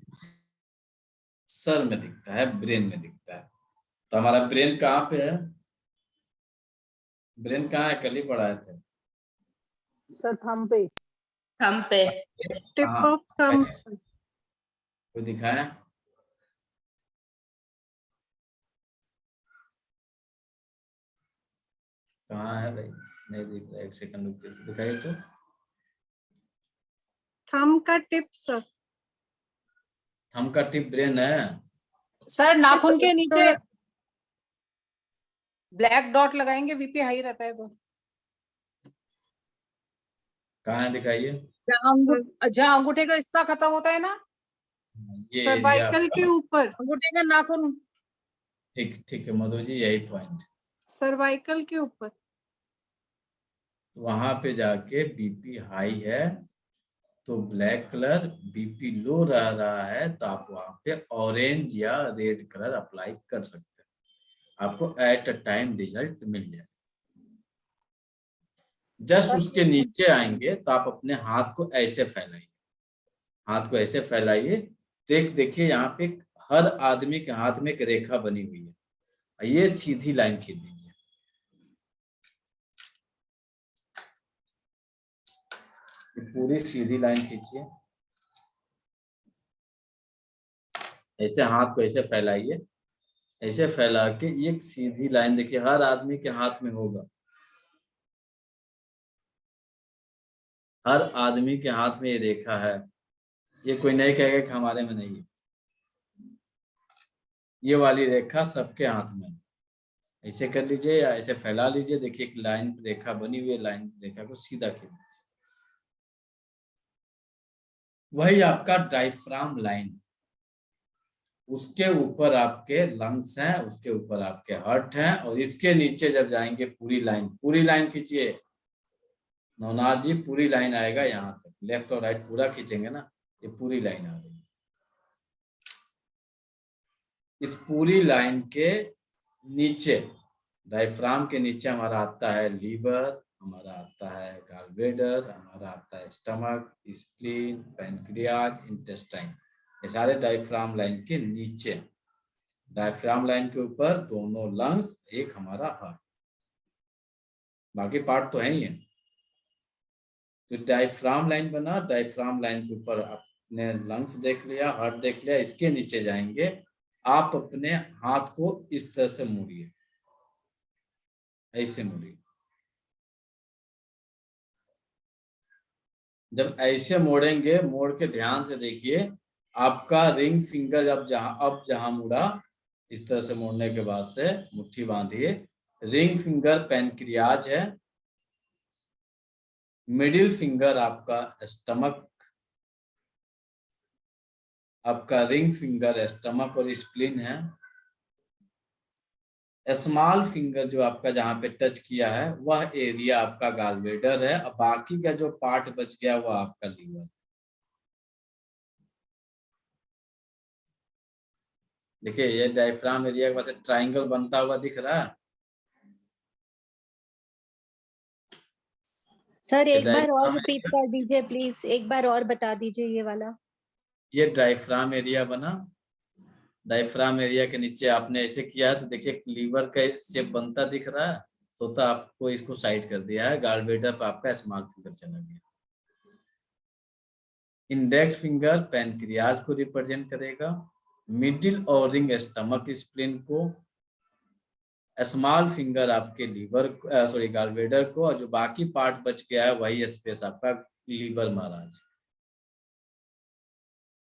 सर में दिखता है, ब्रेन में दिखता है। तो हमारा ब्रेन कहाँ पे है? ब्रेन कहाँ है? कल ही पढ़ाए थे सर थंब पे। थंब पे, टिप ऑफ थंब। कोई दिखाया? कहाँ है भाई? नहीं दिख रहा, एक सेकंड रुकिए तो दिखाइए तो। थंब का टिप सर। थंब का टिप ब्रेन है सर नाखून के नीचे। ब्लैक डॉट लगाएंगे वीपी हाई रहता है तो। कहाँ है दिखाइए? जहाँ अंगूठे का हिस्सा खत्म होता है ना, ये एरिया सर्वाइकल के ऊपर, अंगूठे का नाखून। ठीक ठीक है मधु जी, यही पॉइंट। सर्वाइकल के ऊपर वहां पे जाके बीपी हाई है तो ब्लैक कलर, बीपी लो रह रहा है तो आप वहां पे ऑरेंज या रेड कलर अप्लाई कर सकते हैं, आपको एट अ टाइम रिजल्ट मिल जाए। जस्ट उसके नीचे आएंगे तो आप अपने हाथ को ऐसे फैलाइए, हाथ को ऐसे फैलाइए। देखिए यहाँ पे हर आदमी के हाथ में एक रेखा बनी हुई है, ये सीधी लाइन खींच दीजिए। पूरी सीधी लाइन खींचिए, ऐसे हाथ को ऐसे फैलाइए, ऐसे फैला के एक सीधी लाइन देखिए हर आदमी के हाथ में होगा, हर आदमी के हाथ में ये रेखा है, ये कोई नहीं कहेगा कि हमारे में नहीं है। ये वाली रेखा सबके हाथ में, ऐसे कर लीजिए या ऐसे फैला लीजिए। देखिए एक लाइन रेखा बनी हुई है, लाइन रेखा को सीधा खींच लीजिए, वही आपका डायफ्राम लाइन। उसके ऊपर आपके लंग्स हैं, उसके ऊपर आपके हार्ट हैं, और इसके नीचे जब जाएंगे पूरी लाइन खींचिए नवनाथ जी, पूरी लाइन आएगा यहाँ तक, लेफ्ट और राइट पूरा खींचेंगे ना, ये पूरी लाइन आ रही है। इस पूरी लाइन के नीचे, डायफ्राम के नीचे हमारा आता है लीवर, हमारा आता है गॉलब्लैडर, हमारा आता है स्टमक, स्प्लीन, पैनक्रियाज, इंटेस्टाइन, ये सारे डायफ्राम लाइन के नीचे। डायफ्राम लाइन के ऊपर दोनों लंग्स, एक हमारा हार्ट, बाकी पार्ट तो है ही है। तो डायफ्राम लाइन बना, डायफ्राम लाइन के ऊपर आपने लंग्स देख लिया, हार्ट देख लिया, इसके नीचे जाएंगे आप अपने हाथ को इस तरह से मोड़िए, ऐसे मोड़िए। जब ऐसे मोड़ेंगे, मोड़ के ध्यान से देखिए आपका रिंग फिंगर अब जहां मुड़ा, इस तरह से मोड़ने के बाद से मुट्ठी बांधिए। रिंग फिंगर पैनक्रियाज है, मिडिल फिंगर आपका स्टमक, आपका रिंग फिंगर स्टमक और स्प्लीन है। स्मॉल फिंगर जो आपका जहां पे टच किया है वह एरिया आपका गॉलब्लैडर है, और बाकी का जो पार्ट बच गया वह आपका लीवर। देखिए ये डायफ्राम एरिया के पास ट्रायंगल बनता हुआ दिख रहा है। सर एक बार और रिपीट कर दीजिए प्लीज, एक बार और बता दीजिए ये वाला। ये डायफ्राम एरिया बना, डायफ्राम एरिया के नीचे आपने ऐसे किया है तो देखिए लीवर का शेप बनता दिख रहा है, तो आपको इसको साइड कर दिया है, गॉलब्लैडर पर आपका स्मॉल फिंगर चला गया। इंडेक्स फिंगर पैनक्रियाज को रिप्रेजेंट करेगा, मिडिल और रिंग स्टमक स्प्लीन को, स्मॉल फिंगर आपके लीवर गॉलब्लैडर को, और जो बाकी पार्ट बच गया है वही स्पेस आपका लीवर महाराज,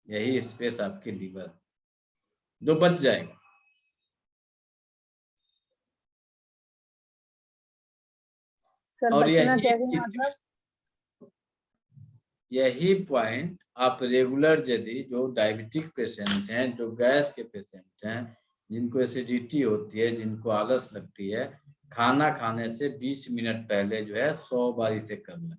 यही स्पेस आपके लीवर जो बच जाएगा। और यही पॉइंट आप रेगुलर यदि जो डायबिटिक पेशेंट हैं, जो गैस के पेशेंट हैं, जिनको एसिडिटी होती है, जिनको आलस लगती है, खाना खाने से 20 मिनट पहले जो है 100 बार इसे कर लें।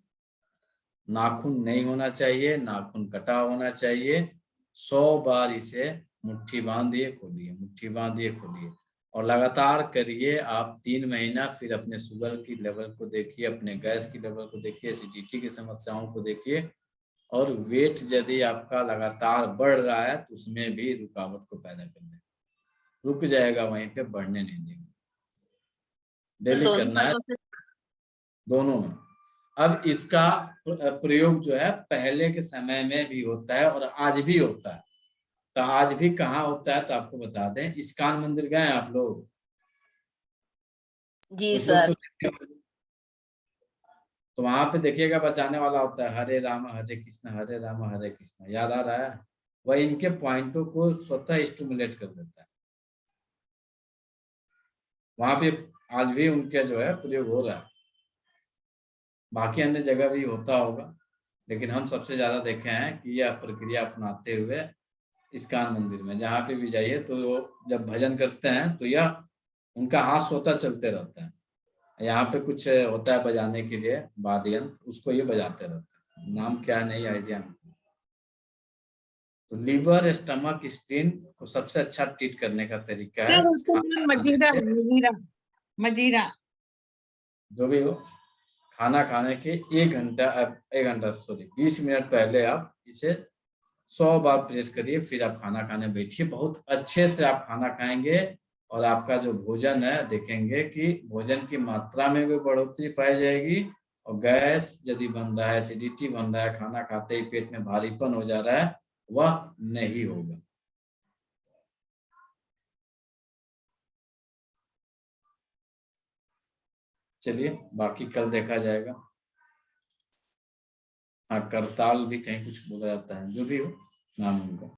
नाखून नहीं होना चाहिए, नाखून कटा होना चाहिए। 100 बार इसे मुट्ठी बांधिए खोलिए, मुट्ठी बांधिए खोलिए, और लगातार करिए आप 3 महीना। फिर अपने शुगर की लेवल को देखिए, अपने गैस की लेवल को देखिए, एसिडिटी की समस्याओं को देखिए, और वेट यदि आपका लगातार बढ़ रहा है तो उसमें भी रुकावट को पैदा कर दे, रुक जाएगा वहीं पे, बढ़ने नहीं देंगे। डेली करना है दोनों में। अब इसका प्रयोग जो है पहले के समय में भी होता है और आज भी होता है। तो आज भी कहाँ होता है तो आपको बता दें, इस्कॉन मंदिर गए आप लोग? जी सर। तो वहां पे देखिएगा बचाने वाला होता है, हरे राम हरे कृष्ण हरे राम हरे कृष्ण, याद आ रहा है? वह इनके पॉइंटों को स्वतः स्टिमुलेट कर देता है। वहां पे आज भी उनके जो है प्रयोग हो रहा है। बाकी अन्य जगह भी होता होगा, लेकिन हम सबसे ज्यादा देखे हैं कि यह प्रक्रिया अपनाते हुए इस्कॉन मंदिर में जहाँ पे भी जाइए तो जब भजन करते हैं तो यह उनका हाथ सोता चलते रहता है। यहाँ पे कुछ होता है बजाने के लिए वाद्य यंत्र, उसको ये बजाते रहते हैं, नाम क्या नहीं आइडिया नहीं। तो लीवर, स्टमक, स्प्लीन को सबसे अच्छा ट्रीट करने का तरीका है सर उसका नाम मजीरा है, मजीरा मजीरा। जो भी हो, खाना खाने के 20 मिनट पहले आप इसे 100 बार प्रेस करिए, फिर आप खाना खाने बैठिए। बहुत अच्छे से आप खाना खाएंगे और आपका जो भोजन है देखेंगे कि भोजन की मात्रा में भी बढ़ोतरी पाई जाएगी, और गैस यदि बन रहा है, एसिडिटी बन रहा है, खाना खाते ही पेट में भारीपन हो जा रहा है, वह नहीं होगा। चलिए बाकी कल देखा जाएगा। हाँ, करताल भी कहीं कुछ बोला जाता है, जो भी हो नाम उनका।